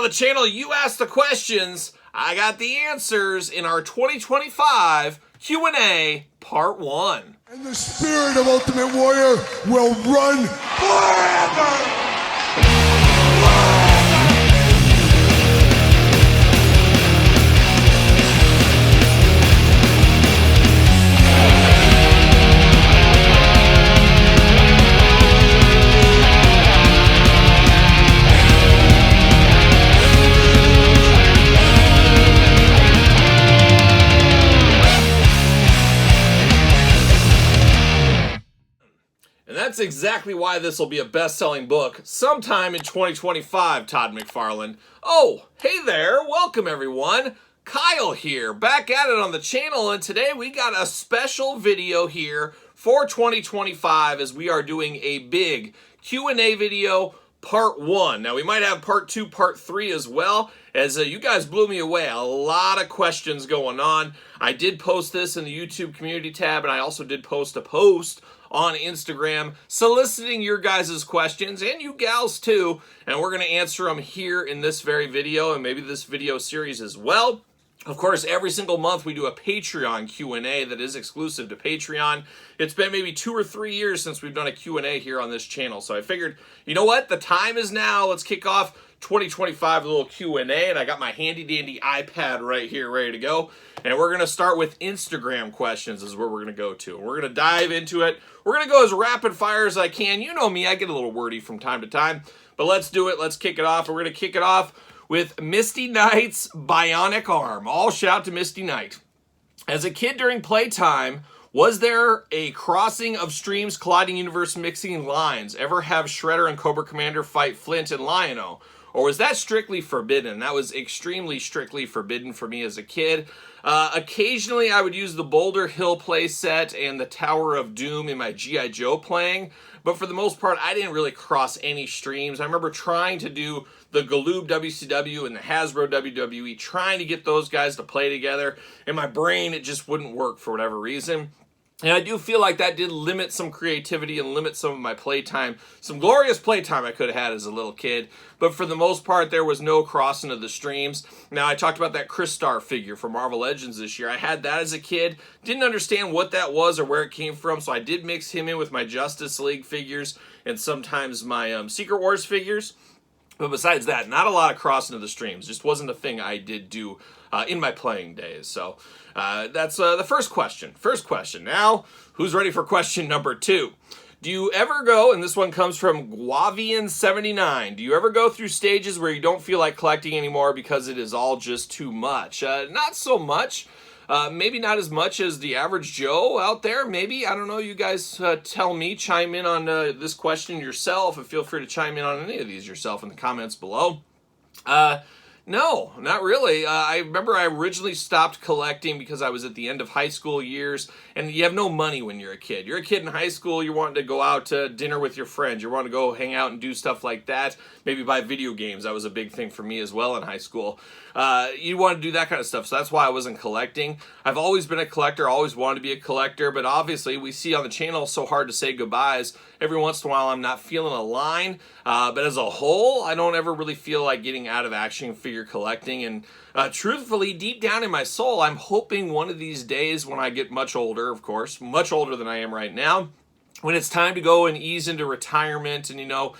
on the channel, you asked the questions, I got the answers in our 2025 Q&A Part 1. And the spirit of Ultimate Warrior will run forever! And that's exactly why this will be a best-selling book sometime in 2025, Todd McFarlane. Oh, hey there, welcome everyone. Kyle here, back at it on the channel, and today we got a special video here for 2025 as we are doing a big Q&A video, Part 1. Now, we might have Part 2, Part 3 as well, as you guys blew me away. A lot of questions going on. I did post this in the YouTube community tab, and I also did post a post on Instagram soliciting your guys' questions, and you gals too, and we're going to answer them here in this very video, and maybe this video series as well. Of course, every single month we do a Patreon Q&A that is exclusive to Patreon. It's been maybe 2 or 3 years since we've done a Q&A here on this channel, so I figured, you know what, the time is now. Let's kick off 2025 with a little Q&A, and I got my handy-dandy iPad right here ready to go. And we're going to start with Instagram questions is where we're going to go to. And we're going to dive into it. We're going to go as rapid fire as I can. You know me, I get a little wordy from time to time. But let's do it. Let's kick it off. And we're going to kick it off with Misty Knight's Bionic Arm. All shout to Misty Knight. As a kid during playtime, was there a crossing of streams, colliding universe, mixing lines? Ever have Shredder and Cobra Commander fight Flint and Lion-O? Or was that strictly forbidden? That was extremely strictly forbidden for me as a kid. Occasionally, I would use the Boulder Hill playset and the Tower of Doom in my G.I. Joe playing. But for the most part, I didn't really cross any streams. I remember trying to do the Galoob WCW and the Hasbro WWE, trying to get those guys to play together. In my brain, it just wouldn't work for whatever reason. And I do feel like that did limit some creativity and limit some of my playtime. Some glorious playtime I could have had as a little kid. But for the most part, there was no crossing of the streams. Now, I talked about that Chris Star figure from Marvel Legends this year. I had that as a kid. Didn't understand what that was or where it came from. So I did mix him in with my Justice League figures and sometimes my Secret Wars figures. But besides that, not a lot of crossing of the streams. Just wasn't a thing I did do in my playing days. So that's the first question. First question. Now, who's ready for question number 2? Do you ever go, and this one comes from Guavian79, do you ever go through stages where you don't feel like collecting anymore because it is all just too much? Not so much. Maybe not as much as the average Joe out there. Maybe, I don't know, you guys tell me, chime in on this question yourself, and feel free to chime in on any of these yourself in the comments below. No, not really. I remember I originally stopped collecting because I was at the end of high school years, and you have no money when you're a kid. You're a kid in high school, you're wanting to go out to dinner with your friends, you're wanting to go hang out and do stuff like that, maybe buy video games. That was a big thing for me as well in high school. You want to do that kind of stuff, so that's why I wasn't collecting. I've always been a collector, always wanted to be a collector, but obviously we see on the channel so hard to say goodbyes. Every once in a while I'm not feeling a line, but as a whole, I don't ever really feel like getting out of action figure collecting, and truthfully, deep down in my soul, I'm hoping one of these days when I get much older, of course, much older than I am right now, when it's time to go and ease into retirement and, you know,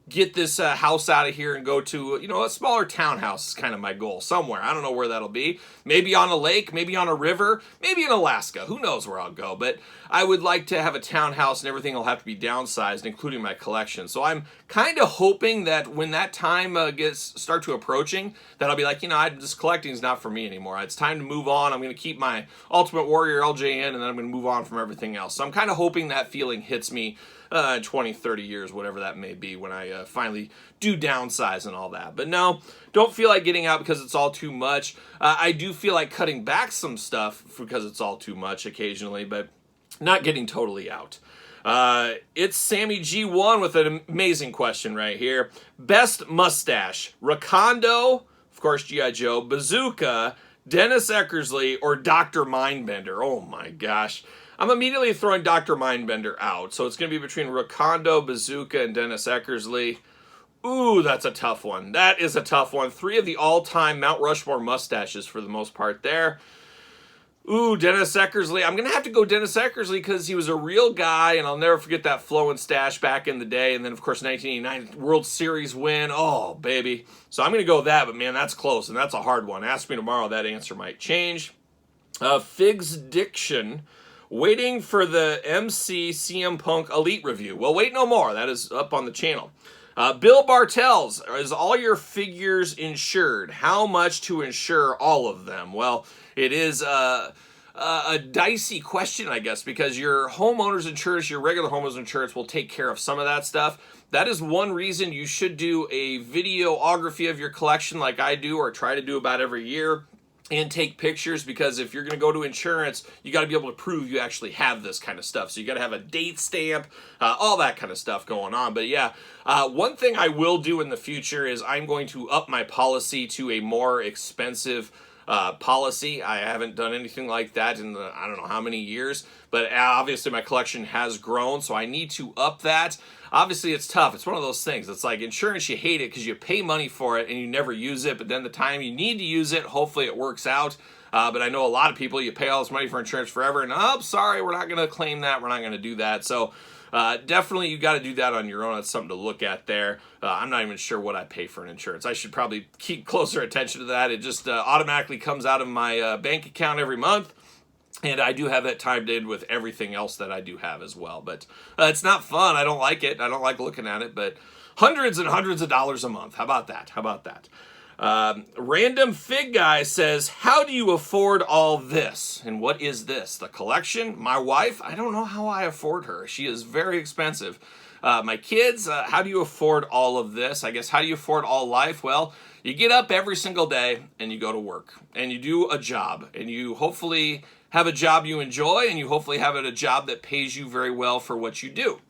get this house out of here and go to, you know, a smaller townhouse is kind of my goal somewhere. I don't know where that'll be. Maybe on a lake, maybe on a river, maybe in Alaska. Who knows where I'll go? But I would like to have a townhouse and everything will have to be downsized, including my collection. So I'm kind of hoping that when that time start to approaching, that I'll be like, you know, this collecting is not for me anymore. It's time to move on. I'm going to keep my Ultimate Warrior LJN, and then I'm going to move on from everything else. So I'm kind of hoping that feeling hits me 20, 30 years, whatever that may be, when I finally do downsize and all that. But no, don't feel like getting out because it's all too much. I do feel like cutting back some stuff because it's all too much occasionally, but not getting totally out. It's Sammy G1 with an amazing question right here. Best mustache, Rakondo, of course G.I. Joe, Bazooka, Dennis Eckersley, or Dr. Mindbender? Oh my gosh. I'm immediately throwing Dr. Mindbender out, so it's going to be between Rakondo, Bazooka, and Dennis Eckersley. Ooh, that's a tough one. That is a tough one. 3 of the all-time Mount Rushmore mustaches for the most part there. Ooh, Dennis Eckersley. I'm going to have to go Dennis Eckersley because he was a real guy, and I'll never forget that flowing stash back in the day. And then, of course, 1989 World Series win. Oh, baby. So I'm going to go with that, but, man, that's close, and that's a hard one. Ask me tomorrow. That answer might change. Figs Diction. Waiting for the MC CM Punk Elite review. Well, wait no more. That is up on the channel. Bill Bartels, is all your figures insured? How much to insure all of them? Well, it is a dicey question, I guess, because your homeowner's insurance, your regular homeowner's insurance will take care of some of that stuff. That is one reason you should do a videography of your collection like I do, or try to do about every year, and take pictures, because if you're going to go to insurance, you got to be able to prove you actually have this kind of stuff. So you got to have a date stamp, all that kind of stuff going on. But yeah, one thing I will do in the future is I'm going to up my policy to a more expensive policy. I haven't done anything like that in I don't know how many years, but obviously my collection has grown, so I need to up that. Obviously, it's tough. It's one of those things. It's like insurance, you hate it because you pay money for it and you never use it, but then the time you need to use it, hopefully it works out. But I know a lot of people, you pay all this money for insurance forever, and, oh, sorry, we're not going to claim that. We're not going to do that. So definitely you got to do that on your own. That's something to look at there. I'm not even sure what I pay for an insurance. I should probably keep closer attention to that. It just automatically comes out of my bank account every month. And I do have that timed in with everything else that I do have as well. But it's not fun. I don't like it. I don't like looking at it. But hundreds and hundreds of dollars a month. How about that? How about that? Random Fig Guy says, how do you afford all this? And what is this? The collection? My wife? I don't know how I afford her. She is very expensive. My kids? How do you afford all of this? I guess, how do you afford all life? Well, you get up every single day and you go to work. And you do a job. And you hopefully have a job you enjoy, and you hopefully have a job that pays you very well for what you do.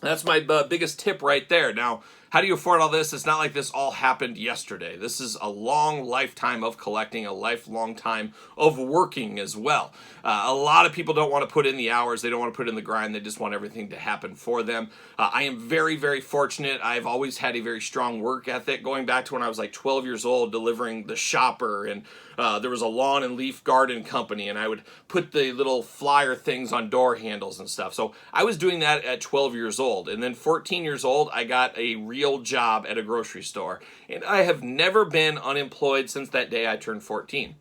That's my biggest tip right there. Now, how do you afford all this? It's not like this all happened yesterday. This is a long lifetime of collecting, a lifelong time of working as well. A lot of people don't want to put in the hours. They don't want to put in the grind. They just want everything to happen for them. I am very, very fortunate. I've always had a very strong work ethic, going back to when I was like 12 years old, delivering the shopper, and there was a lawn and leaf garden company, and I would put the little flyer things on door handles and stuff. So I was doing that at 12 years old. And then 14 years old, I got a real job at a grocery store. And I have never been unemployed since that day I turned 14.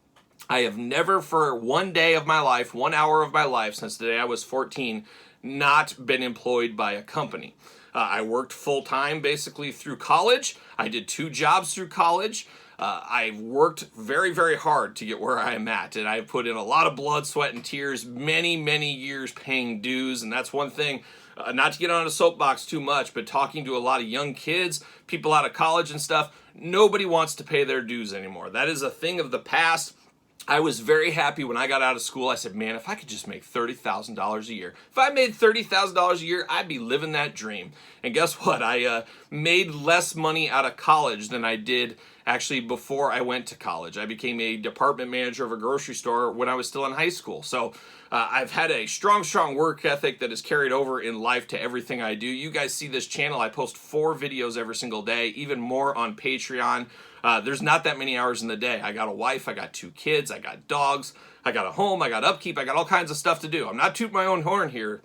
I have never, for one day of my life, 1 hour of my life, since the day I was 14, not been employed by a company. I worked full-time basically through college. I did 2 jobs through college. I've worked very, very hard to get where I am at, and I've put in a lot of blood, sweat, and tears, many, many years paying dues, and that's one thing, not to get on a soapbox too much, but talking to a lot of young kids, people out of college and stuff, nobody wants to pay their dues anymore. That is a thing of the past. I was very happy when I got out of school. I said, man, if I could just make $30,000 a year. If I made $30,000 a year, I'd be living that dream. And guess what? I made less money out of college than I did actually before I went to college. I became a department manager of a grocery store when I was still in high school. So I've had a strong, strong work ethic that is carried over in life to everything I do. You guys see this channel. I post 4 videos every single day, even more on Patreon. There's not that many hours in the day. I got a wife, I got 2 kids, I got dogs, I got a home, I got upkeep, I got all kinds of stuff to do. I'm not tooting my own horn here,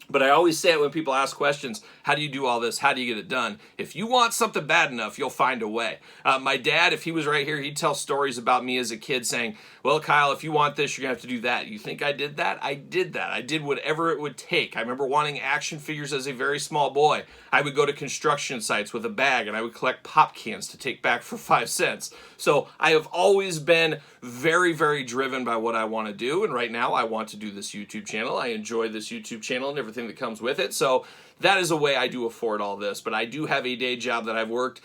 but I always say it when people ask questions, how do you do all this? How do you get it done? If you want something bad enough, you'll find a way. My dad, if he was right here, he'd tell stories about me as a kid saying, well, Kyle, if you want this, you're going to have to do that. You think I did that? I did that. I did whatever it would take. I remember wanting action figures as a very small boy. I would go to construction sites with a bag, and I would collect pop cans to take back for 5 cents. So I have always been very, very driven by what I want to do, and right now I want to do this YouTube channel. I enjoy this YouTube channel and everything that comes with it. So that is a way I do afford all this, but I do have a day job that I've worked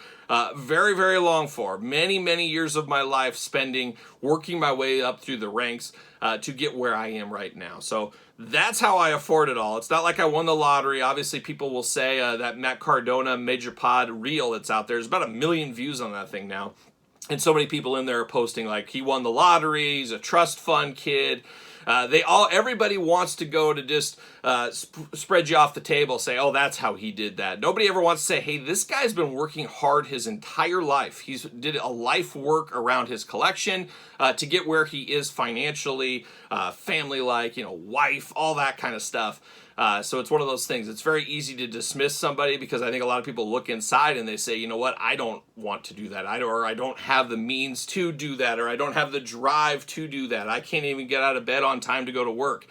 very, very long for. Many, many years of my life spending working my way up through the ranks to get where I am right now. So that's how I afford it all. It's not like I won the lottery. Obviously, people will say that Matt Cardona Major Pod reel that's out there. There's about 1 million views on that thing now. And so many people in there are posting like, he won the lottery, he's a trust fund kid. Everybody wants to go to just spread you off the table, say, oh, that's how he did that. Nobody ever wants to say, hey, this guy's been working hard his entire life. He's did a life work around his collection to get where he is financially, family-like, wife, all that kind of stuff. So it's one of those things. It's very easy to dismiss somebody because I think a lot of people look inside and they say, you know what, I don't want to do that. Or I don't have the means to do that. Or I don't have the drive to do that. I can't even get out of bed on time to go to work.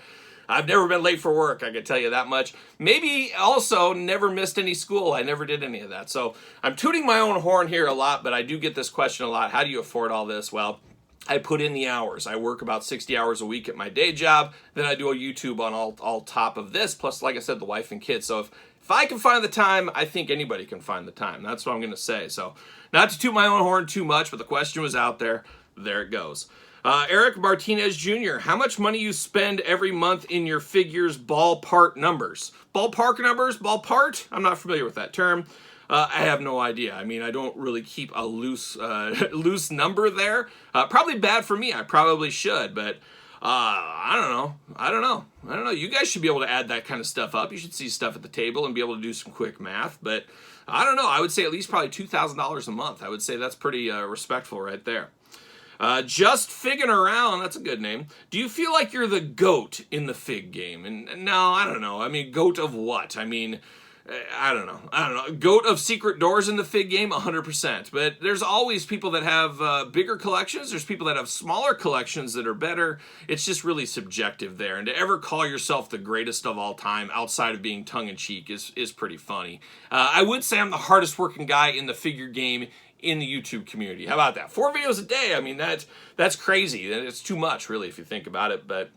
I've never been late for work, I can tell you that much. Maybe also never missed any school. I never did any of that. So I'm tooting my own horn here a lot, but I do get this question a lot. How do you afford all this? Well, I put in the hours. I work about 60 hours a week at my day job. Then I do a YouTube on all top of this. Plus, like I said, the wife and kids. So if I can find the time, I think anybody can find the time. That's what I'm going to say. So not to toot my own horn too much, but the question was out there. There it goes. Eric Martinez Jr., how much money you spend every month in your figures ballpark numbers? Ballpark numbers? Ballpart? I'm not familiar with that term. I have no idea. I mean, I don't really keep a loose number there. Probably bad for me. I probably should, but I don't know. You guys should be able to add that kind of stuff up. You should see stuff at the table and be able to do some quick math, but I don't know. I would say at least probably $2,000 a month. I would say that's pretty respectful right there. Just Figging Around, that's a good name. Do you feel like you're the GOAT in the fig game? And no, I don't know. I mean, GOAT of what? I mean, I don't know. GOAT of secret doors in the fig game, 100%. But there's always people that have bigger collections. There's people that have smaller collections that are better. It's just really subjective there. And to ever call yourself the greatest of all time outside of being tongue-in-cheek is pretty funny. I would say I'm the hardest working guy in the figure game in the YouTube community. How about that? 4 videos a day. I mean, that's crazy. It's too much, really, if you think about it. But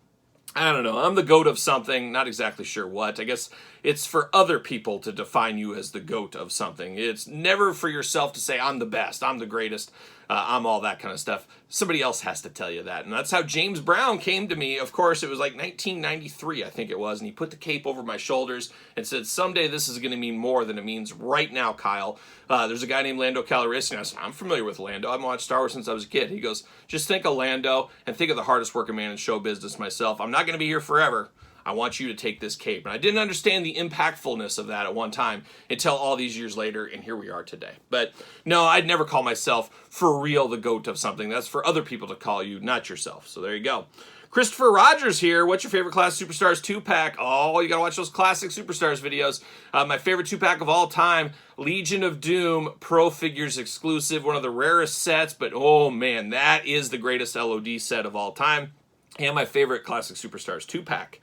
I don't know. I'm the GOAT of something. Not exactly sure what. I guess it's for other people to define you as the GOAT of something. It's never for yourself to say, I'm the best, I'm the greatest, I'm all that kind of stuff. Somebody else has to tell you that. And that's how James Brown came to me. Of course, it was like 1993, I think it was. And he put the cape over my shoulders and said, someday this is going to mean more than it means right now, Kyle. There's a guy named Lando Calrissian. I said, I'm familiar with Lando. I've watched Star Wars since I was a kid. He goes, just think of Lando and think of the hardest working man in show business myself. I'm not going to be here forever. I want you to take this cape. And I didn't understand the impactfulness of that at one time until all these years later, and here we are today. But no, I'd never call myself for real the GOAT of something. That's for other people to call you, not yourself. So there you go. Christopher Rogers here. What's your favorite Classic Superstars 2-pack? Oh, you gotta watch those Classic Superstars videos. My favorite 2-pack of all time, Legion of Doom Pro Figures exclusive. One of the rarest sets, but oh man, that is the greatest LOD set of all time. And my favorite Classic Superstars 2-pack.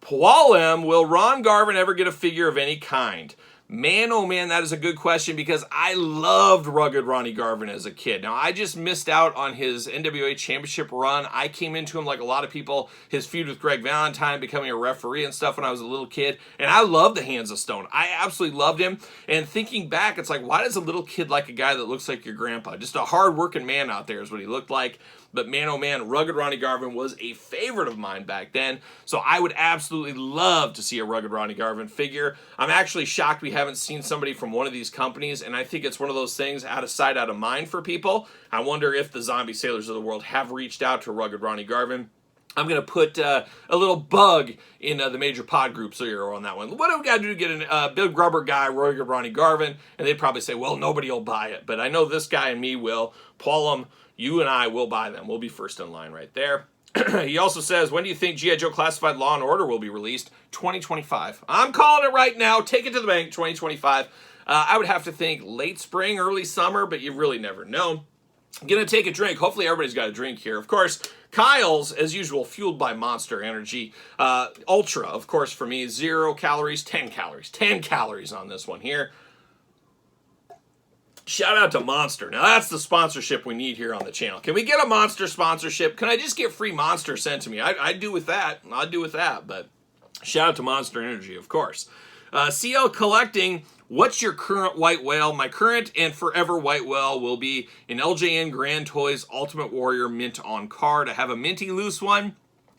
Paul M., will Ron Garvin ever get a figure of any kind? Man, oh man, that is a good question because I loved Rugged Ronnie Garvin as a kid. Now, I just missed out on his NWA Championship run. I came into him like a lot of people, his feud with Greg Valentine, becoming a referee and stuff when I was a little kid. And I loved the Hands of Stone. I absolutely loved him. And thinking back, it's like, why does a little kid like a guy that looks like your grandpa? Just a hard-working man out there is what he looked like. But man, oh man, Rugged Ronnie Garvin was a favorite of mine back then. So I would absolutely love to see a Rugged Ronnie Garvin figure. I'm actually shocked we haven't seen somebody from one of these companies. And I think it's one of those things out of sight, out of mind for people. I wonder if the Zombie Sailors of the world have reached out to Rugged Ronnie Garvin. I'm going to put a little bug in the major pod groups here on that one. What do we got to do to get a big rubber guy, Rugged Ronnie Garvin? And they'd probably say, well, nobody will buy it. But I know this guy and me will. Paulum, you and I will buy them. We'll be first in line right there. He also says, when do you think G.I. Joe Classified Law & Order will be released? 2025. I'm calling it right now. Take it to the bank, 2025. I would have to think late spring, early summer, but you really never know. I'm going to take a drink. Hopefully everybody's got a drink here. Of course, Kyle's, as usual, fueled by Monster Energy. Ultra, of course, for me, 0 calories, 10 calories. 10 calories on this one here. Shout out to Monster. Now, that's the sponsorship we need here on the channel. Can we get a Monster sponsorship? Can I just get free Monster sent to me? I'd do with that. I'd do with that. But shout out to Monster Energy, of course. CL Collecting, what's your current white whale? My current and forever white whale will be an LJN Grand Toys Ultimate Warrior mint on card. I have a minty loose one,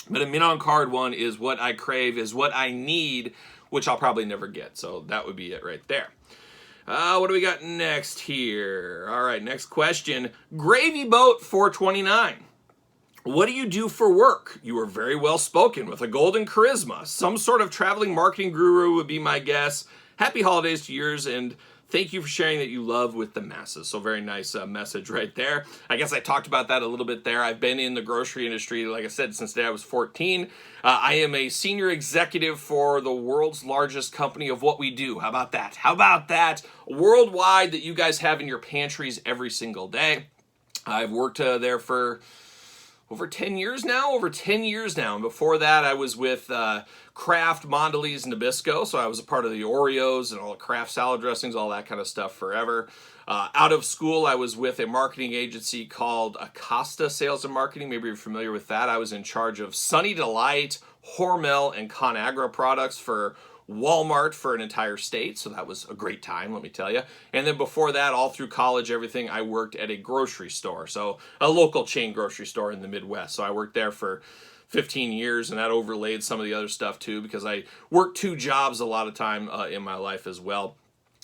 but a mint on card one is what I crave, is what I need, which I'll probably never get. So that would be it right there. What do we got next here? All right, next question. Gravy Boat 429. What do you do for work? You are very well spoken with a golden charisma. Some sort of traveling marketing guru would be my guess. Happy holidays to yours, and thank you for sharing that you love with the masses. So very nice message right there. I guess I talked about that a little bit there. I've been in the grocery industry, like I said, since the day I was 14. I am a senior executive for the world's largest company of what we do. How about that? How about that? Worldwide, that you guys have in your pantries every single day. I've worked there for over 10 years now. And before that, I was with Kraft, Mondelez, Nabisco. So I was a part of the Oreos and all the Kraft salad dressings, all that kind of stuff forever. Out of school, I was with a marketing agency called Acosta Sales and Marketing. Maybe you're familiar with that. I was in charge of Sunny Delight, Hormel, and ConAgra products for Walmart for an entire state, so that was a great time, let me tell you. And then before that, all through college, everything, I worked at a grocery store, so a local chain grocery store in the Midwest. So I worked there for 15 years, and that overlaid some of the other stuff too, because I worked 2 jobs a lot of time in my life as well.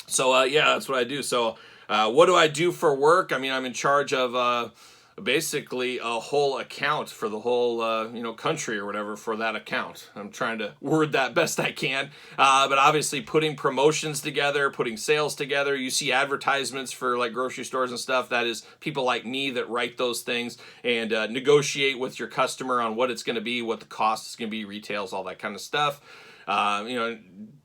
So yeah, that's what I do. So what do I do for work? I mean, I'm in charge of basically a whole account for the whole country or whatever for that account. I'm trying to word that best I can, but obviously putting promotions together, putting sales together. You see advertisements for like grocery stores and stuff. That is people like me that write those things and negotiate with your customer on what it's going to be, what the cost is going to be, retails, all that kind of stuff.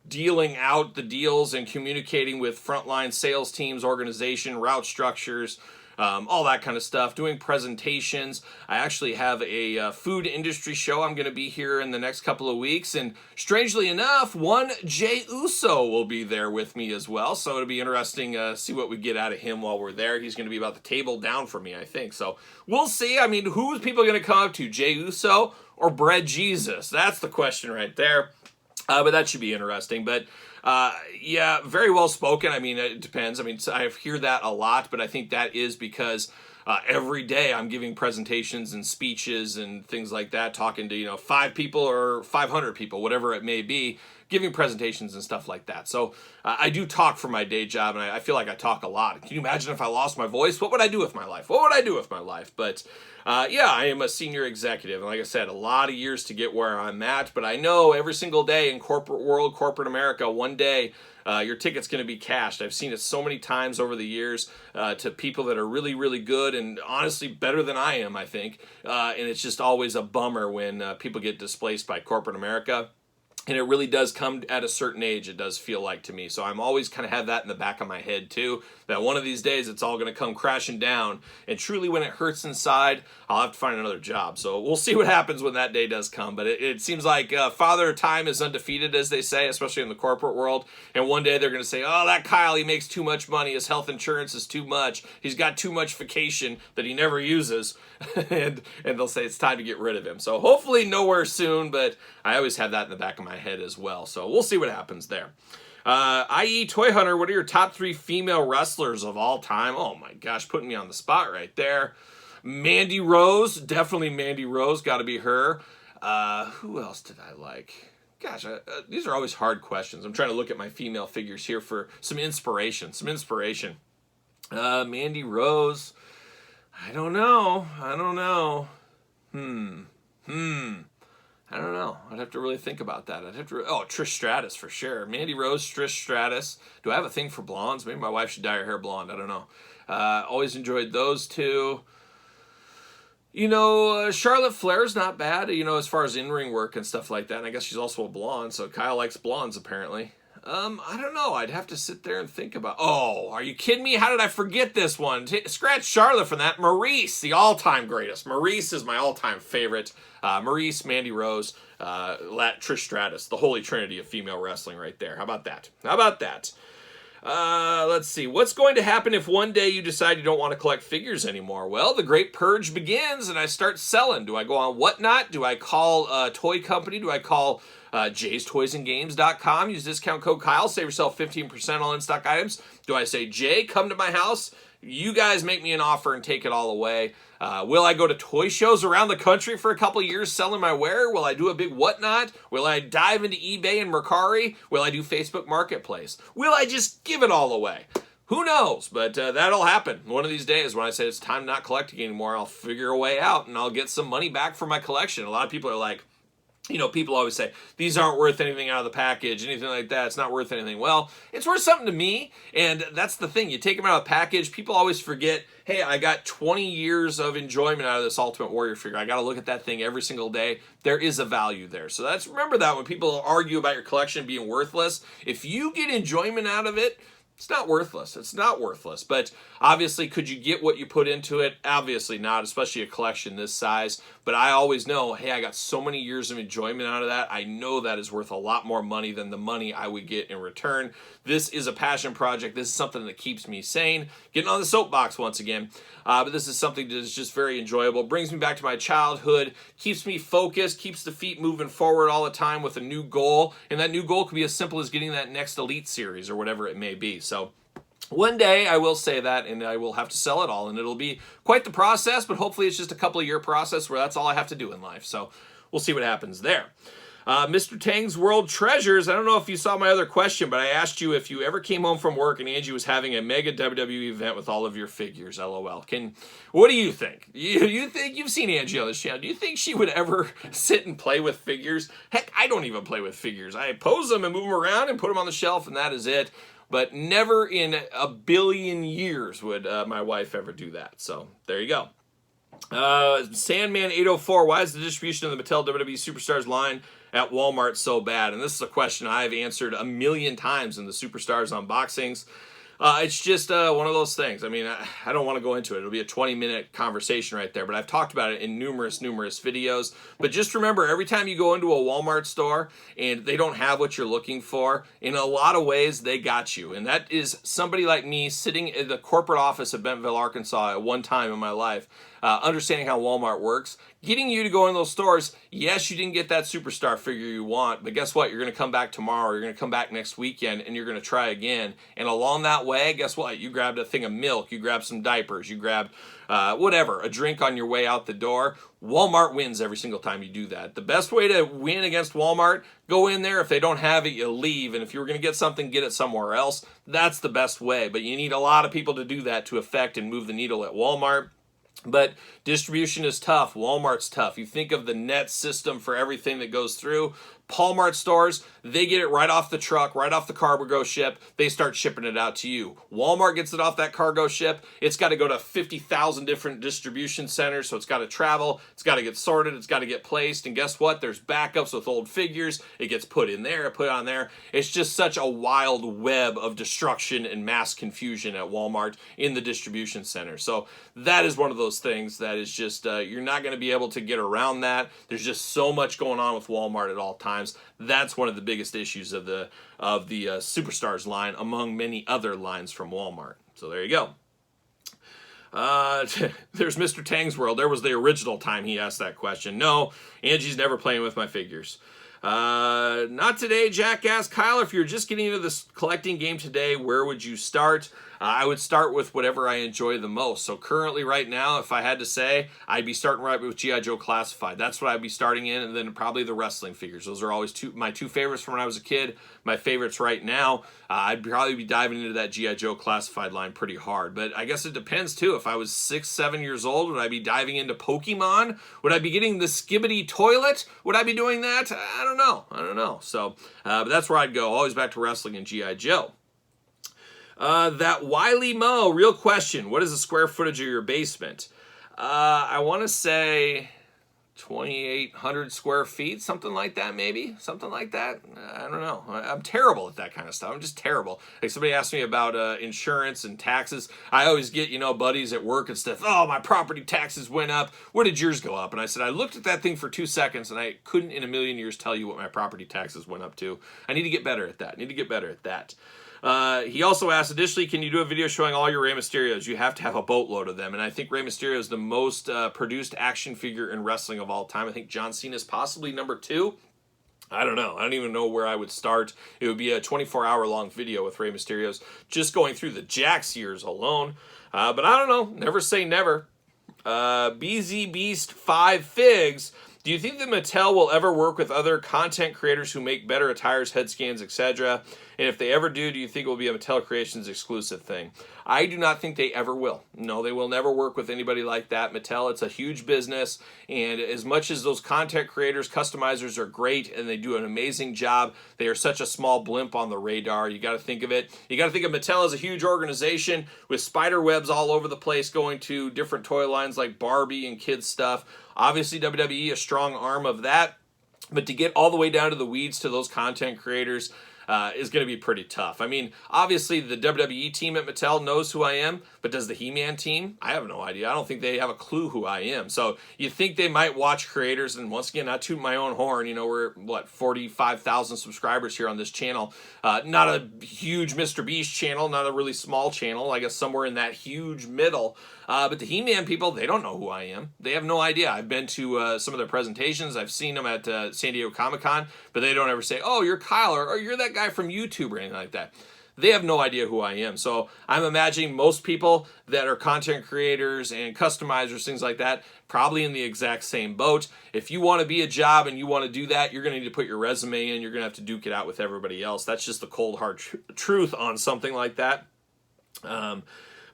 Dealing out the deals and communicating with frontline sales teams, organization, route structures, all that kind of stuff, doing presentations. I actually have a food industry show I'm going to be here in the next couple of weeks, and strangely enough, one Jey Uso will be there with me as well, so it'll be interesting to see what we get out of him while we're there. He's going to be about the table down from me, I think, so we'll see. I mean, who's people going to come up to, Jey Uso or Bread Jesus? That's the question right there. But that should be interesting. But yeah, very well spoken. I mean, it depends. I mean, I hear that a lot, but I think that is because every day I'm giving presentations and speeches and things like that, talking to 5 people or 500 people, whatever it may be, giving presentations and stuff like that. So I do talk for my day job, and I feel like I talk a lot. Can you imagine if I lost my voice? What would I do with my life? But yeah, I am a senior executive, and like I said, a lot of years to get where I'm at, but I know every single day in corporate world, corporate America, one day your ticket's going to be cashed. I've seen it so many times over the years to people that are really, really good and honestly better than I am, I think. And it's just always a bummer when people get displaced by corporate America. And it really does come at a certain age, it does feel like to me. So I'm always kind of have that in the back of my head too, that one of these days it's all going to come crashing down. And truly when it hurts inside, I'll have to find another job. So we'll see what happens when that day does come. But it seems like Father Time is undefeated, as they say, especially in the corporate world. And one day they're going to say, oh, that Kyle, he makes too much money. His health insurance is too much. He's got too much vacation that he never uses. and they'll say it's time to get rid of him. So hopefully nowhere soon, but I always have that in the back of my head as well. So we'll see what happens there. IE Toy Hunter, what are your top 3 female wrestlers of all time? Oh my gosh, putting me on the spot right there. Mandy Rose, definitely Mandy Rose, got to be her. Who else did I like? Gosh, these are always hard questions. I'm trying to look at my female figures here for some inspiration. Mandy Rose. I don't know. I don't know. I'd have to really think about that. Trish Stratus for sure. Mandy Rose, Trish Stratus. Do I have a thing for blondes? Maybe my wife should dye her hair blonde. I don't know. Always enjoyed those two. Charlotte Flair's not bad, as far as in-ring work and stuff like that. And I guess she's also a blonde, so Kyle likes blondes apparently. I don't know. I'd have to sit there and think about... Oh, are you kidding me? How did I forget this one? Scratch Charlotte from that. Maurice, the all-time greatest. Maurice is my all-time favorite. Maurice, Mandy Rose, Trish Stratus, the holy trinity of female wrestling right there. How about that? Let's see. What's going to happen if one day you decide you don't want to collect figures anymore? Well, the great purge begins and I start selling. Do I go on Whatnot? Do I call a toy company? Do I call jaystoysandgames.com? Use discount code Kyle. Save yourself 15% on in-stock items. Do I say, Jay, come to my house? You guys make me an offer and take it all away. Will I go to toy shows around the country for a couple of years selling my wear? Will I do a big Whatnot? Will I dive into eBay and Mercari? Will I do Facebook Marketplace? Will I just give it all away? Who knows? But that'll happen one of these days. When I say it's time not collecting anymore, I'll figure a way out and I'll get some money back for my collection. A lot of people are like, people always say, these aren't worth anything out of the package, anything like that. It's not worth anything. Well, it's worth something to me. And that's the thing. You take them out of the package, people always forget, hey, I got 20 years of enjoyment out of this Ultimate Warrior figure. I got to look at that thing every single day. There is a value there. So remember that when people argue about your collection being worthless, if you get enjoyment out of it, it's not worthless. It's not worthless. But obviously, could you get what you put into it? Obviously not, especially a collection this size. But I always know, hey, I got so many years of enjoyment out of that. I know that is worth a lot more money than the money I would get in return. This is a passion project. This is something that keeps me sane. Getting on the soapbox once again. But this is something that is just very enjoyable. Brings me back to my childhood. Keeps me focused. Keeps the feet moving forward all the time with a new goal. And that new goal could be as simple as getting that next Elite Series or whatever it may be. So one day I will say that, and I will have to sell it all, and it'll be quite the process, but hopefully it's just a couple of year process where that's all I have to do in life. So we'll see what happens there. Mr. Tang's World Treasures. I don't know if you saw my other question, but I asked you if you ever came home from work and Angie was having a mega WWE event with all of your figures. LOL. What do you think? You think you've seen Angie on this channel? Do you think she would ever sit and play with figures? Heck, I don't even play with figures. I pose them and move them around and put them on the shelf, and that is it. But never in a billion years would my wife ever do that. So there you go. Sandman 804. Why is the distribution of the Mattel WWE Superstars line at Walmart so bad? And this is a question I've answered a million times in the Superstars unboxings. It's just one of those things. I mean, I don't want to go into it. It'll be a 20-minute conversation right there, but I've talked about it in numerous videos. But just remember, every time you go into a Walmart store and they don't have what you're looking for, in a lot of ways, they got you. And that is somebody like me sitting in the corporate office of Bentonville, Arkansas at one time in my life, understanding how Walmart works, getting you to go in those stores. Yes, you didn't get that superstar figure you want, but guess what? You're going to come back tomorrow. You're going to come back next weekend, and you're going to try again. And along that way, guess what? You grabbed a thing of milk. You grabbed some diapers. You grabbed whatever, a drink on your way out the door. Walmart wins every single time you do that. The best way to win against Walmart, go in there. If they don't have it, you leave. And if you were going to get something, get it somewhere else. That's the best way. But you need a lot of people to do that to affect and move the needle at Walmart. But distribution is tough. Walmart's tough. You think of the net system for everything that goes through. Walmart stores, they get it right off the truck, right off the cargo ship. They start shipping it out to you. Walmart gets it off that cargo ship. It's got to go to 50,000 different distribution centers, so it's got to travel. It's got to get sorted. It's got to get placed. And guess what? There's backups with old figures. It gets put in there, put on there. It's just such a wild web of destruction and mass confusion at Walmart in the distribution center. So that is one of those things that is just, you're not going to be able to get around that. There's just so much going on with Walmart at all times. That's one of the biggest issues of the Superstars line, among many other lines from Walmart. So there you go. There's Mr. Tang's World. There was the original time he asked that question. No, Angie's never playing with my figures. Not today, Jackass. Kyle, if you're just getting into this collecting game today, where would you start? I would start with whatever I enjoy the most. So currently right now, if I had to say, I'd be starting right with G.I. Joe Classified. That's what I'd be starting in, and then probably the wrestling figures. Those are always my two favorites from when I was a kid. My favorites right now, I'd probably be diving into that G.I. Joe Classified line pretty hard. But I guess it depends, too. If I was 6, 7 years old, would I be diving into Pokemon? Would I be getting the Skibbity Toilet? Would I be doing that? I don't know. So, but that's where I'd go. Always back to wrestling and G.I. Joe. That Wiley Mo, real question. What is the square footage of your basement? I want to say 2,800 square feet, something like that, maybe. Something like that. I don't know. I'm terrible at that kind of stuff. I'm just terrible. Like somebody asked me about insurance and taxes. I always get, buddies at work and stuff. Oh, my property taxes went up. Where did yours go up? And I said, I looked at that thing for 2 seconds and I couldn't in a million years tell you what my property taxes went up to. I need to get better at that. He also asked, additionally, can you do a video showing all your Rey Mysterios? You have to have a boatload of them. And I think Rey Mysterio is the most produced action figure in wrestling of all time. I think John Cena is possibly number 2. I don't know. I don't even know where I would start. It would be a 24-hour-long video with Rey Mysterios just going through the Jakks years alone. But I don't know. Never say never. BZ Beast 5 Figs. Do you think that Mattel will ever work with other content creators who make better attires, head scans, etc.? And if they ever do you think it will be a Mattel Creations exclusive thing? I do not think they ever will. No, they will never work with anybody like that. Mattel, it's a huge business, and as much as those content creators, customizers are great, and they do an amazing job, they are such a small blimp on the radar. You got to think of it. You got to think of Mattel as a huge organization with spider webs all over the place going to different toy lines like Barbie and kids stuff. Obviously, WWE, a strong arm of that. But to get all the way down to the weeds to those content creators is going to be pretty tough. I mean, obviously the WWE team at Mattel knows who I am, but does the He-Man team? I have no idea. I don't think they have a clue who I am. So you think they might watch creators, and once again, not toot my own horn, you know, we're, 45,000 subscribers here on this channel. Not a huge Mr. Beast channel, not a really small channel, I guess somewhere in that huge middle. But the He-Man people, they don't know who I am. They have no idea. I've been to some of their presentations. I've seen them at San Diego Comic-Con, but they don't ever say, oh, you're Kyle, or you're that guy from YouTube or anything like that. They have no idea who I am. So I'm imagining most people that are content creators and customizers, things like that, probably in the exact same boat. If you want to be a job and you want to do that, you're going to need to put your resume in. You're going to have to duke it out with everybody else. That's just the cold, hard truth on something like that.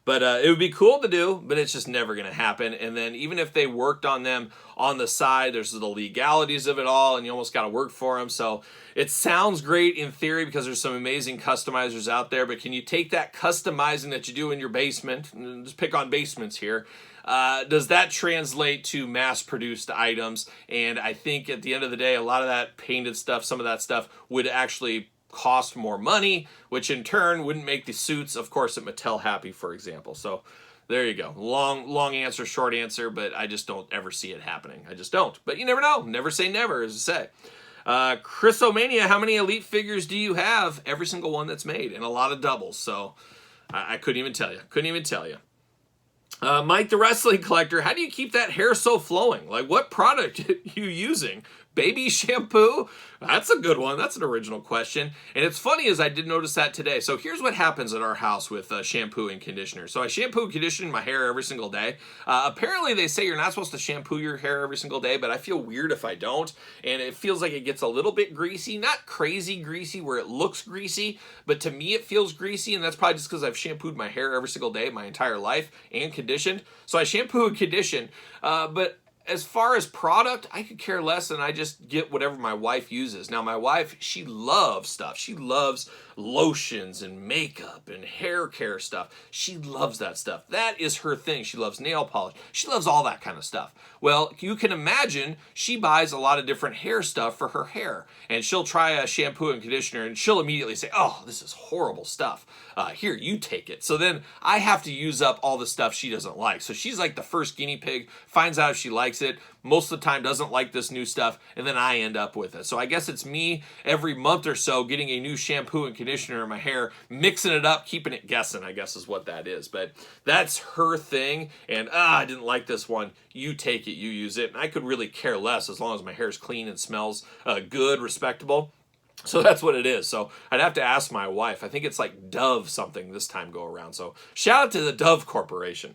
But it would be cool to do, but it's just never going to happen. And then even if they worked on them on the side, there's the legalities of it all, and you almost got to work for them. So it sounds great in theory because there's some amazing customizers out there, but can you take that customizing that you do in your basement, and just pick on basements here, does that translate to mass-produced items? And I think at the end of the day, a lot of that painted stuff, some of that stuff would actually cost more money, which in turn wouldn't make the suits, of course, at Mattel happy, for example. So there you go. Long answer, short answer, but I just don't ever see it happening. I just don't. But you never know. Never say never, as I say. Chrisomania, how many Elite figures do you have? Every single one that's made, and a lot of doubles. So I couldn't even tell you. Couldn't even tell you. Mike the Wrestling Collector, how do you keep that hair so flowing? Like, what product are you using? Baby shampoo? That's a good one. That's an original question. And it's funny as I did notice that today. So here's what happens at our house with shampoo and conditioner. So I shampoo and condition my hair every single day. Apparently they say you're not supposed to shampoo your hair every single day, but I feel weird if I don't. And it feels like it gets a little bit greasy. Not crazy greasy where it looks greasy, but to me it feels greasy. And that's probably just because I've shampooed my hair every single day my entire life and conditioned. So I shampoo and condition. But as far as product, I could care less, and I just get whatever my wife uses. Now, my wife, she loves stuff. She loves lotions and makeup and hair care stuff. She loves that stuff. That is her thing. She loves nail polish. She loves all that kind of stuff. Well, you can imagine she buys a lot of different hair stuff for her hair, and she'll try a shampoo and conditioner, and she'll immediately say, oh, this is horrible stuff. Here, you take it. So then I have to use up all the stuff she doesn't like. So she's like the first guinea pig, finds out if she likes it, most of the time doesn't like this new stuff, and then I end up with it. So I guess it's me every month or so getting a new shampoo and conditioner in my hair, mixing it up, keeping it guessing, I guess is what that is. But that's her thing, and I didn't like this one. You take it, you use it, and I could really care less as long as my hair's clean and smells good, respectable. So that's what it is. So I'd have to ask my wife. I think it's like Dove something this time go around. So shout out to the Dove Corporation.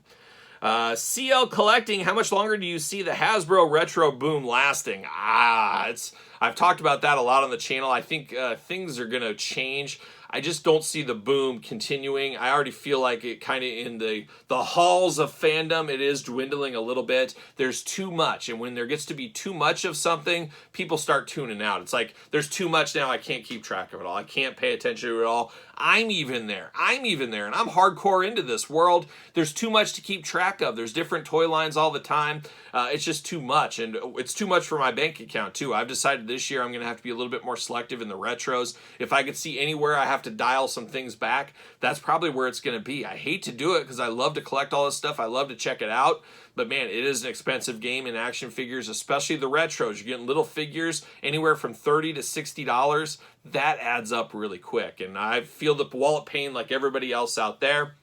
CL Collecting, how much longer do you see the Hasbro retro boom lasting? I've talked about that a lot on the channel. I think things are going to change. I just don't see the boom continuing. I already feel like it kind of in the halls of fandom, it is dwindling a little bit. There's too much, and when there gets to be too much of something, people start tuning out. It's like, there's too much now, I can't keep track of it all. I can't pay attention to it all. I'm even there, and I'm hardcore into this world. There's too much to keep track of. There's different toy lines all the time. It's just too much, and it's too much for my bank account, too. I've decided this year I'm going to have to be a little bit more selective in the retros. If I could see anywhere I have to dial some things back, that's probably where it's going to be. I hate to do it because I love to collect all this stuff. I love to check it out. But man, it is an expensive game in action figures, especially the retros. You're getting little figures anywhere from $30 to $60. That adds up really quick. And I feel the wallet pain like everybody else out there.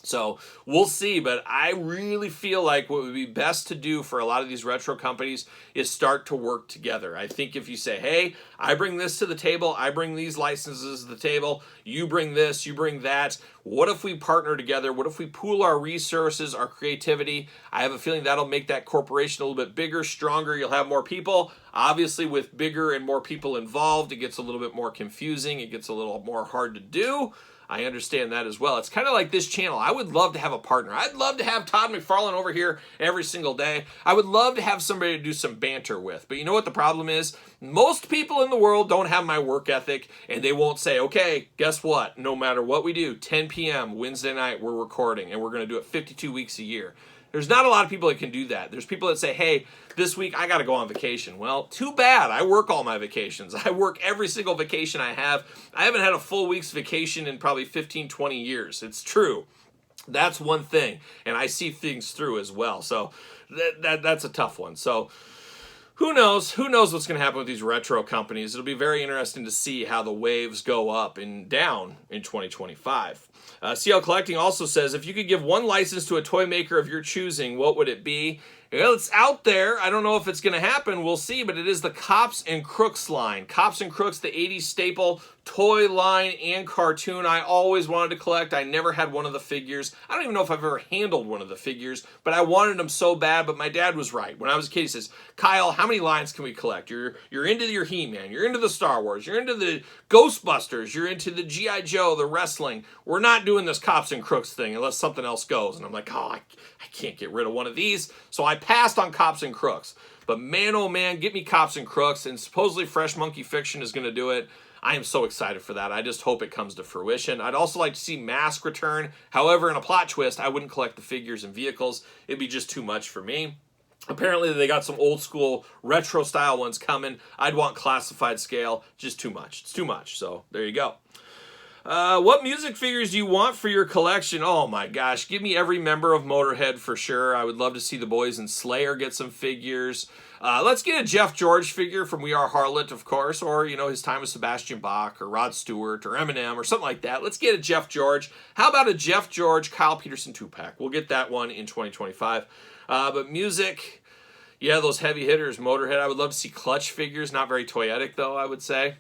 So we'll see, but I really feel like what would be best to do for a lot of these retro companies is start to work together. I think if you say, hey, I bring this to the table, I bring these licenses to the table, you bring this, you bring that, what if we partner together? What if we pool our resources, our creativity? I have a feeling that'll make that corporation a little bit bigger, stronger. You'll have more people. Obviously, with bigger and more people involved, it gets a little bit more confusing. It gets a little more hard to do. I understand that as well. It's kind of like this channel. I would love to have a partner. I'd love to have Todd McFarlane over here every single day. I would love to have somebody to do some banter with. But you know what the problem is? Most people in the world don't have my work ethic, and they won't say, okay, guess what? No matter what we do, 10 p.m. Wednesday night, we're recording, and we're going to do it 52 weeks a year. There's not a lot of people that can do that. There's people that say, hey, this week I got to go on vacation. Well, too bad. I work all my vacations. I work every single vacation I have. I haven't had a full week's vacation in probably 15, 20 years. It's true. That's one thing. And I see things through as well. So that's a tough one. So who knows? Who knows what's going to happen with these retro companies? It'll be very interesting to see how the waves go up and down in 2025. CL Collecting also says, if you could give one license to a toy maker of your choosing, what would it be? Well, it's out there. I don't know if it's going to happen. We'll see, but it is the Cops and Crooks line. Cops and Crooks, the 80s staple, toy line and cartoon. I always wanted to collect. I never had one of the figures. I don't even know if I've ever handled one of the figures, but I wanted them so bad, but my dad was right. When I was a kid, he says, Kyle, how many lines can we collect? You're into your He-Man. You're into the Star Wars. You're into the Ghostbusters. You're into the G.I. Joe, the wrestling. We're not doing this Cops and Crooks thing unless something else goes. And I'm like, oh, I can't get rid of one of these. So I passed on Cops and Crooks. But man, oh man, get me Cops and Crooks. And supposedly Fresh Monkey Fiction is going to do it. I am so excited for that. I just hope it comes to fruition. I'd also like to see Mask return. However, in a plot twist, I wouldn't collect the figures and vehicles. It'd be just too much for me. Apparently, they got some old school retro style ones coming. I'd want classified scale. Just too much. It's too much. So there you go. What music figures do you want for your collection? Oh my gosh, give me every member of Motorhead for sure. I would love to see the boys in Slayer get some figures. Let's get a Jeff George figure from We Are Harlot, of course, or, you know, his time with Sebastian Bach or Rod Stewart or Eminem or something like that. Let's get a Jeff George. How about a Jeff George, Kyle Peterson 2-pack? We'll get that one in 2025. But music, yeah, those heavy hitters, Motorhead. I would love to see Clutch figures. Not very toyetic, though, I would say.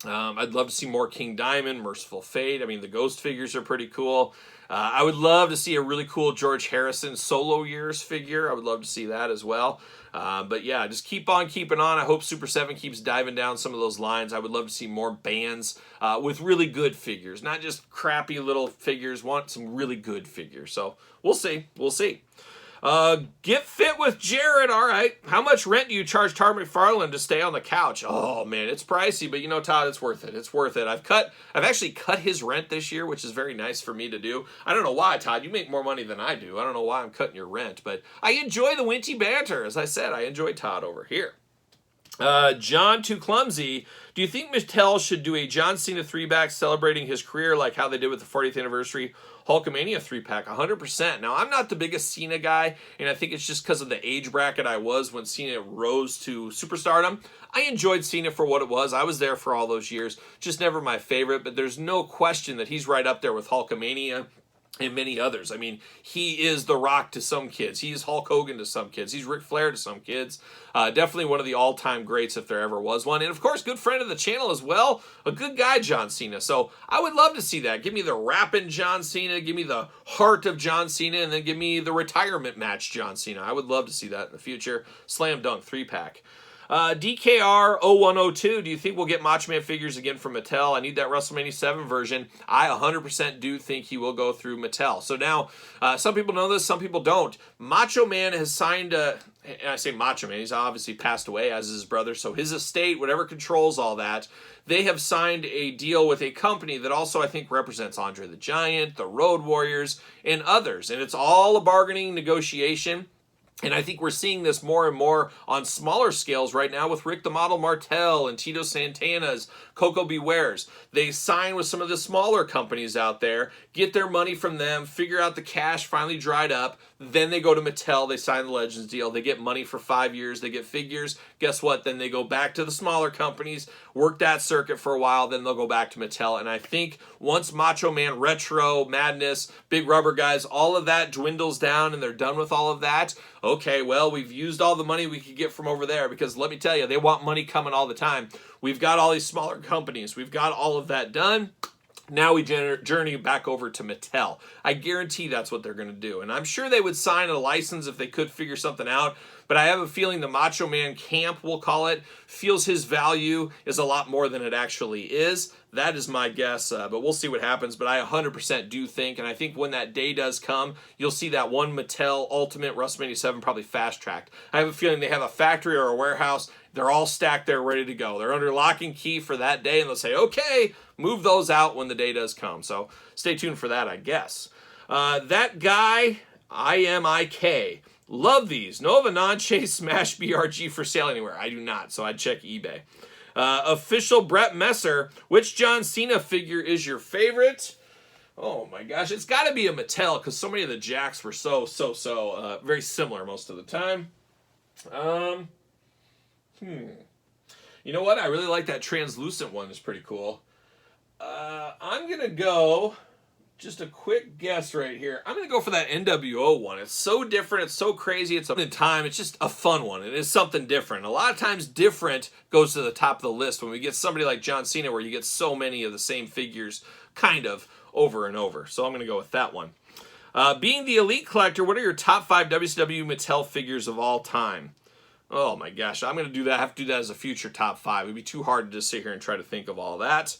I'd love to see more King Diamond, Merciful Fate. I mean, the Ghost figures are pretty cool. I would love to see a really cool George Harrison solo years figure. I would love to see that as well. But yeah, just keep on keeping on. I hope Super 7 keeps diving down some of those lines. I would love to see more bands with really good figures, not just crappy little figures. Want some really good figures. So we'll see. We'll see. Get fit with Jared. All right. How much rent do you charge Todd McFarlane to stay on the couch? Oh man, it's pricey, but you know, Todd, it's worth it. It's worth it. I've actually cut his rent this year, which is very nice for me to do. I don't know why, Todd. You make more money than I do. I don't know why I'm cutting your rent, but I enjoy the Winty banter. As I said, I enjoy Todd over here. John Too Clumsy, do you think Mattel should do a John Cena 3-pack celebrating his career like how they did with the 40th anniversary Hulkamania 3-pack? 100%. Now, I'm not the biggest Cena guy, and I think it's just because of the age bracket I was when Cena rose to superstardom. I enjoyed Cena for what it was. I was there for all those years. Just never my favorite, but there's no question that he's right up there with Hulkamania and many others. I mean, he is The Rock to some kids. He's Hulk Hogan to some kids. He's Ric Flair to some kids. Definitely one of the all-time greats if there ever was one. And, of course, good friend of the channel as well. A good guy, John Cena. So I would love to see that. Give me the rapping John Cena. Give me the heart of John Cena. And then give me the retirement match John Cena. I would love to see that in the future. Slam Dunk 3-pack. DKR 0102, do you think we'll get Macho Man figures again from Mattel? I need that WrestleMania 7 version. I 100% do think he will go through Mattel. So now, some people know this, some people don't. Macho Man has signed and I say Macho Man, he's obviously passed away, as is his brother, so his estate, whatever controls all that, they have signed a deal with a company that also, I think, represents Andre the Giant, the Road Warriors, and others. And it's all a bargaining negotiation. And I think we're seeing this more and more on smaller scales right now with Rick the Model Martel and Tito Santana's, Coco Beware's. They sign with some of the smaller companies out there, get their money from them, figure out the cash finally dried up. Then they go to Mattel, they sign the Legends deal, they get money for 5 years, they get figures. Guess what? Then they go back to the smaller companies, work that circuit for a while, then they'll go back to Mattel. And I think once Macho Man Retro, Madness, Big Rubber Guys, all of that dwindles down and they're done with all of that, okay, well, we've used all the money we could get from over there, because let me tell you, they want money coming all the time. We've got all these smaller companies. We've got all of that done. Now we journey back over to Mattel. I guarantee that's what they're going to do. And I'm sure they would sign a license if they could figure something out. But I have a feeling the Macho Man camp, we'll call it, feels his value is a lot more than it actually is. That is my guess, but we'll see what happens. But I 100% do think, and I think when that day does come, you'll see that one Mattel Ultimate WrestleMania 7 probably fast-tracked. I have a feeling they have a factory or a warehouse. They're all stacked there, ready to go. They're under lock and key for that day, and they'll say, okay, move those out when the day does come. So stay tuned for that, I guess. That guy, IMIK. Love these. Know of a non-chase Smash BRG for sale anywhere? I do not, so I'd check eBay. Official Brett Messer. Which John Cena figure is your favorite? Oh my gosh, it's got to be a Mattel, because so many of the Jakks were so very similar most of the time. You know what? I really like that translucent one. It's pretty cool. I'm going to go, just a quick guess right here. I'm going to go for that NWO one. It's so different. It's so crazy. It's in time. It's just a fun one. It is something different. A lot of times different goes to the top of the list when we get somebody like John Cena, where you get so many of the same figures kind of over and over. So I'm going to go with that one. Being the elite collector, what are your top 5 WCW Mattel figures of all time? Oh my gosh, I'm going to do that. I have to do that as a future top 5. It would be too hard to just sit here and try to think of all that.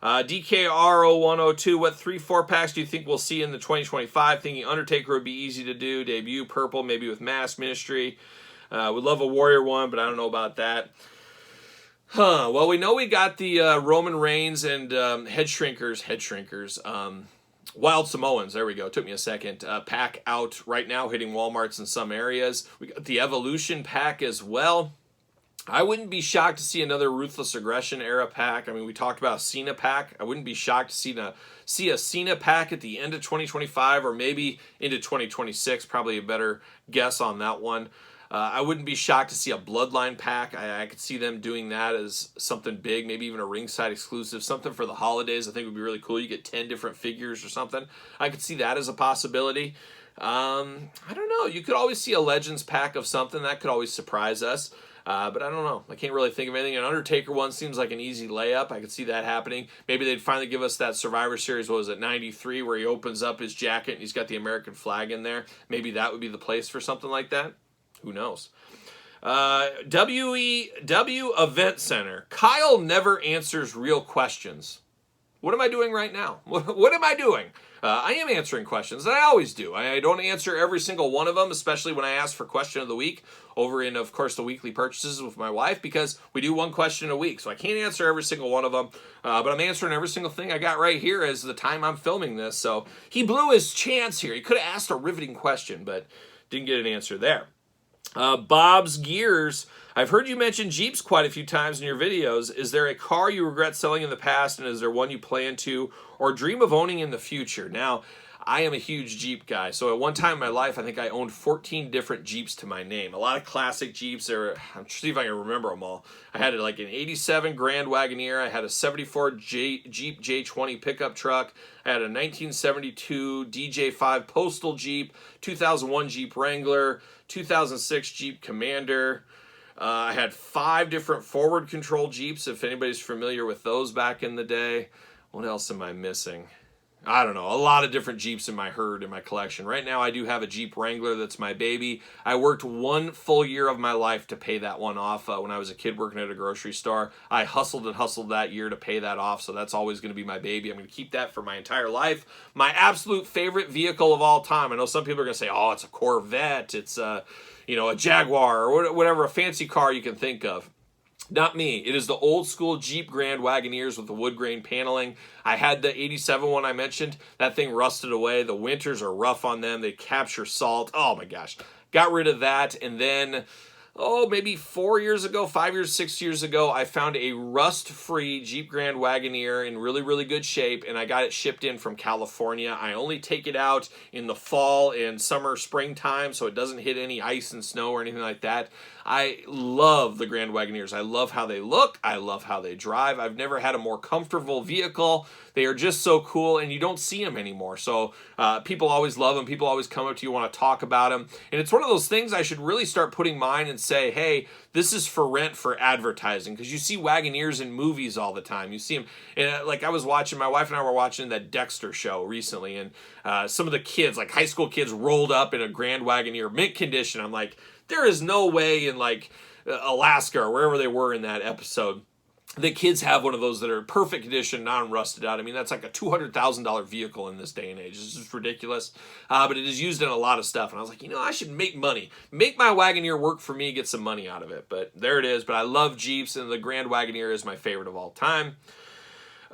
DKR0102, what 3-4 packs do you think we'll see in the 2025? Thinking Undertaker would be easy to do. Debut purple, maybe with Mass Ministry. Would love a Warrior one, but I don't know about that. Well, we know we got the Roman Reigns and Head Shrinkers, Wild Samoans, there we go, took me a second, pack out right now, hitting Walmarts in some areas. We got the Evolution pack as well. I wouldn't be shocked to see another Ruthless Aggression era pack. I mean, we talked about a Cena pack. I wouldn't be shocked to see a Cena pack at the end of 2025 or maybe into 2026, probably a better guess on that one. I wouldn't be shocked to see a Bloodline pack. I could see them doing that as something big, maybe even a ringside exclusive, something for the holidays I think would be really cool. You get 10 different figures or something. I could see that as a possibility. I don't know. You could always see a Legends pack of something. That could always surprise us. But I don't know. I can't really think of anything. An Undertaker one seems like an easy layup. I could see that happening. Maybe they'd finally give us that Survivor Series, what was it, 93, where he opens up his jacket and he's got the American flag in there. Maybe that would be the place for something like that. Who knows? WEW Event Center. Kyle never answers real questions. What am I doing right now? What am I doing? I am answering questions, and I always do. I don't answer every single one of them, especially when I ask for question of the week over in, of course, the weekly purchases with my wife, because we do one question a week. So I can't answer every single one of them, but I'm answering every single thing I got right here as the time I'm filming this. So he blew his chance here. He could have asked a riveting question, but didn't get an answer there. Bob's Gears. I've heard you mention Jeeps quite a few times in your videos. Is there a car you regret selling in the past, and is there one you plan to or dream of owning in the future? Now, I am a huge Jeep guy, so at one time in my life, I think I owned 14 different Jeeps to my name. A lot of classic Jeeps. I'm trying to see if I can remember them all. I had like an 87 Grand Wagoneer. I had a 74 Jeep J20 pickup truck. I had a 1972 DJ5 Postal Jeep, 2001 Jeep Wrangler, 2006 Jeep Commander. I had 5 different forward control Jeeps, if anybody's familiar with those back in the day. What else am I missing? I don't know. A lot of different Jeeps in my herd, in my collection. Right now, I do have a Jeep Wrangler that's my baby. I worked 1 full year of my life to pay that one off when I was a kid working at a grocery store. I hustled and hustled that year to pay that off, so that's always going to be my baby. I'm going to keep that for my entire life. My absolute favorite vehicle of all time. I know some people are going to say, oh, it's a Corvette. It's a Jaguar or whatever, a fancy car you can think of. Not me. It is the old school Jeep Grand Wagoneers with the wood grain paneling. I had the 87 one I mentioned. That thing rusted away. The winters are rough on them. They capture salt. Oh my gosh. got rid of that, and then maybe 4 years ago, 5 years, 6 years ago, I found a rust-free Jeep Grand Wagoneer in really, really good shape, and I got it shipped in from California. I only take it out in the fall and summer, springtime, so it doesn't hit any ice and snow or anything like that. I love the Grand Wagoneers. I love how they look. I love how they drive. I've never had a more comfortable vehicle. They are just so cool, and you don't see them anymore. So people always love them. People always come up to you, want to talk about them. And it's one of those things I should really start putting mine and say, hey, this is for rent for advertising. Because you see Wagoneers in movies all the time. You see them. And like I was watching, my wife and I were watching that Dexter show recently. And some of the kids, like high school kids, rolled up in a Grand Wagoneer, mint condition. I'm like, there is no way in like Alaska or wherever they were in that episode the kids have one of those that are perfect condition, non-rusted out. I mean, that's like a $200,000 vehicle in this day and age. It's just ridiculous. But it is used in a lot of stuff. And I was like, I should make money. Make my Wagoneer work for me, get some money out of it. But there it is. But I love Jeeps, and the Grand Wagoneer is my favorite of all time.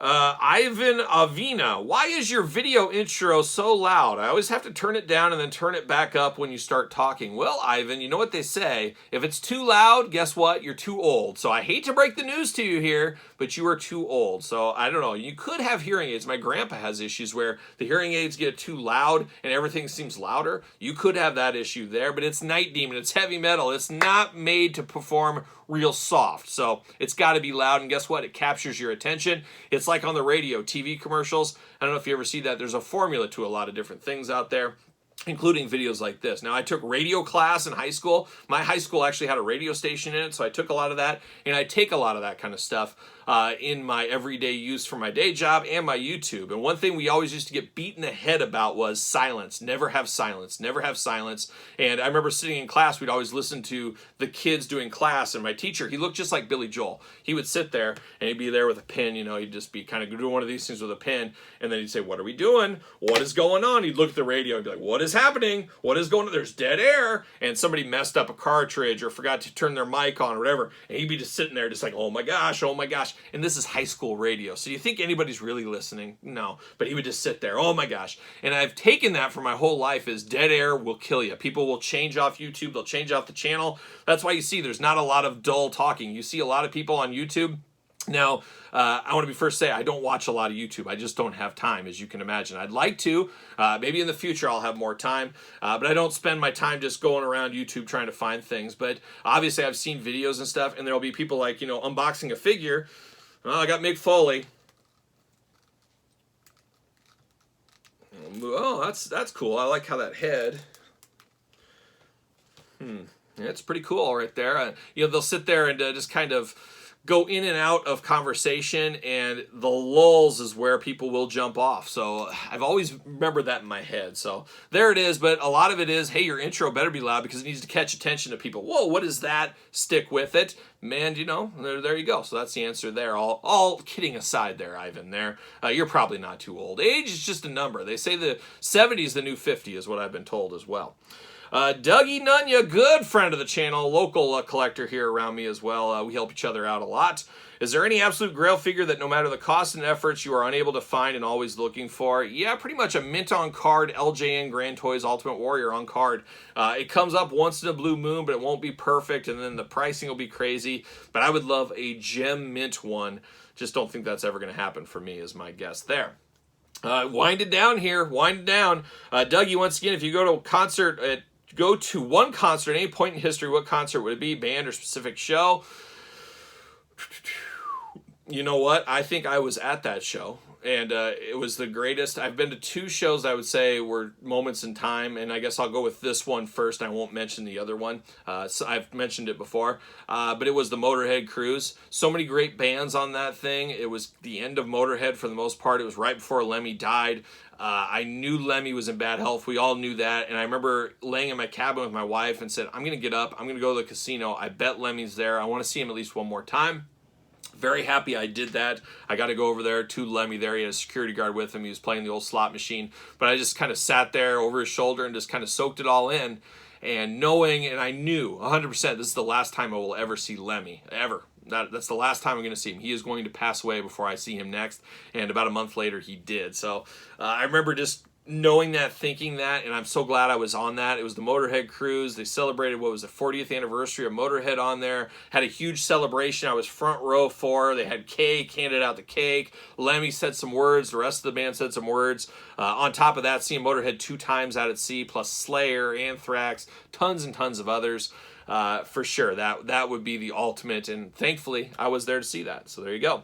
Ivan Avina, why is your video intro so loud? I always have to turn it down and then turn it back up when you start talking. Well, Ivan, you know what they say. If it's too loud, guess what? You're too old. So I hate to break the news to you here, but you are too old. So I don't know. You could have hearing aids. My grandpa has issues where the hearing aids get too loud and everything seems louder. You could have that issue there, but it's Night Demon. It's heavy metal. It's not made to perform real soft. So it's got to be loud, and guess what? It captures your attention. It's like on the radio, TV commercials. I don't know if you ever see that. There's a formula to a lot of different things out there, including videos like this. Now, I took radio class in high school. My high school actually had a radio station in it, so I took a lot of that, and I take a lot of that kind of stuff in my everyday use for my day job and my YouTube. And one thing we always used to get beat in the head about was silence. Never have silence. Never have silence. And I remember sitting in class, we'd always listen to the kids doing class, and my teacher, he looked just like Billy Joel. He would sit there, and he'd be there with a pen, he'd just be kind of doing one of these things with a pen, and then he'd say, "What are we doing? What is going on?" He'd look at the radio and be like, "What is happening? What is going on? There's dead air." And somebody messed up a cartridge or forgot to turn their mic on or whatever, and he'd be just sitting there just like, oh my gosh. And this is high school radio. So you think anybody's really listening? No. But he would just sit there, oh my gosh. And I've taken that for my whole life is dead air will kill you. People will change off YouTube. They'll change off the channel. That's why you see there's not a lot of dull talking. You see a lot of people on YouTube. Now, I want to be first say I don't watch a lot of YouTube. I just don't have time, as you can imagine. I'd like to. Maybe in the future I'll have more time. But I don't spend my time just going around YouTube trying to find things. But obviously I've seen videos and stuff, and there'll be people like, unboxing a figure. Well, I got Mick Foley. Oh, that's cool. I like how that head. Yeah, it's pretty cool right there. They'll sit there and just kind of go in and out of conversation, and the lulls is where people will jump off. So I've always remembered that in my head. So there it is. But a lot of it is, hey, your intro better be loud because it needs to catch attention to people. Whoa, what is that? Stick with it. Man, there you go. So that's the answer there. All kidding aside there, Ivan, there. You're probably not too old. Age is just a number. They say the 70 is the new 50 is what I've been told as well. Dougie Nunya, good friend of the channel, local collector here around me as well. We help each other out a lot. Is there any absolute grail figure that no matter the cost and efforts you are unable to find and always looking for? Yeah, pretty much a mint on card LJN Grand Toys Ultimate Warrior on card. It comes up once in a blue moon, but it won't be perfect, and then the pricing will be crazy. But I would love a gem mint one. Just don't think that's ever going to happen for me is my guess there. Wind it down here. Wind it down. Dougie, once again, if you go to a concert go to one concert at any point in history, what concert would it be? Band or specific show? You know what? I think I was at that show, and it was the greatest. I've been to two shows I would say were moments in time, and I guess I'll go with this one first. I won't mention the other one. So I've mentioned it before, but it was the Motorhead Cruise. So many great bands on that thing. It was the end of Motorhead for the most part. It was right before Lemmy died. I knew Lemmy was in bad health. We all knew that. And I remember laying in my cabin with my wife and said, I'm going to get up. I'm going to go to the casino. I bet Lemmy's there. I want to see him at least one more time. Very happy I did that. I got to go over there to Lemmy there. He had a security guard with him. He was playing the old slot machine. But I just kind of sat there over his shoulder and just kind of soaked it all in. And knowing, and I knew 100% this is the last time I will ever see Lemmy, ever. That's the last time I'm going to see him. He is going to pass away before I see him next. And about a month later, he did. So I remember just knowing that, thinking that, and I'm so glad I was on that. It was the Motorhead cruise. They celebrated, what was the 40th anniversary of Motorhead on there. Had a huge celebration. I was front row for. They had cake, handed out the cake. Lemmy said some words. The rest of the band said some words. On top of that, seeing Motorhead 2 times out at sea, plus Slayer, Anthrax, tons and tons of others. For sure, that would be the ultimate, and thankfully I was there to see that. So there you go.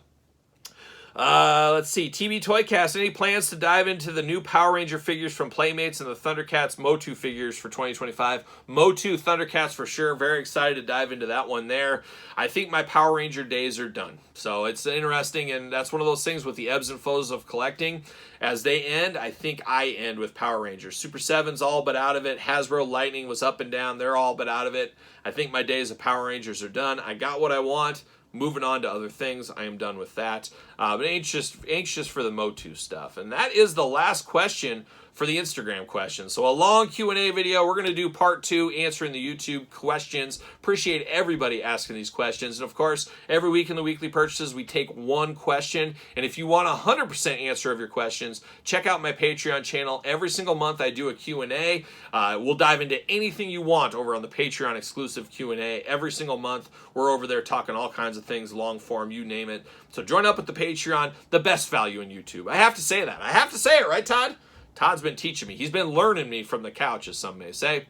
Let's see. TB Toycast. Any plans to dive into the new Power Ranger figures from Playmates and the Thundercats Motu figures for 2025? Motu Thundercats for sure. Very excited to dive into that one there. I think my Power Ranger days are done. So it's interesting, and that's one of those things with the ebbs and flows of collecting. As they end, I think I end with Power Rangers. Super 7's all but out of it. Hasbro Lightning was up and down. They're all but out of it. I think my days of Power Rangers are done. I got what I want. Moving on to other things, I am done with that. But anxious for the Motu stuff. And that is the last question for the Instagram question. So a long Q&A video. We're going to do part 2, answering the YouTube questions. Appreciate everybody asking these questions. And of course, every week in the weekly purchases, we take one question. And if you want a 100% answer of your questions, check out my Patreon channel. Every single month, I do a Q&A. We'll dive into anything you want over on the Patreon exclusive Q&A. Every single month, we're over there talking all kinds of things, long form, you name it. So join up with the Patreon, the best value in YouTube. I have to say that. I have to say it, right, Todd? Todd's been teaching me. He's been learning me from the couch, as some may say.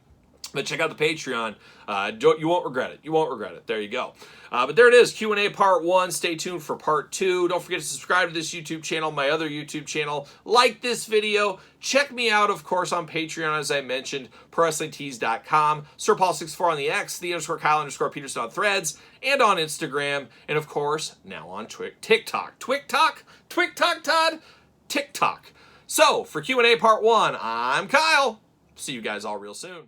But check out the Patreon. You won't regret it. You won't regret it. There you go. But there it is, Q&A part 1. Stay tuned for part 2. Don't forget to subscribe to this YouTube channel, my other YouTube channel. Like this video. Check me out, of course, on Patreon, as I mentioned, ProWrestlingTees.com, SirPaul64 on the X, _Kyle_Peterson on Threads, and on Instagram. And, of course, now on TikTok. TikTok, Todd? TikTok. So, for Q&A part 1, I'm Kyle. See you guys all real soon.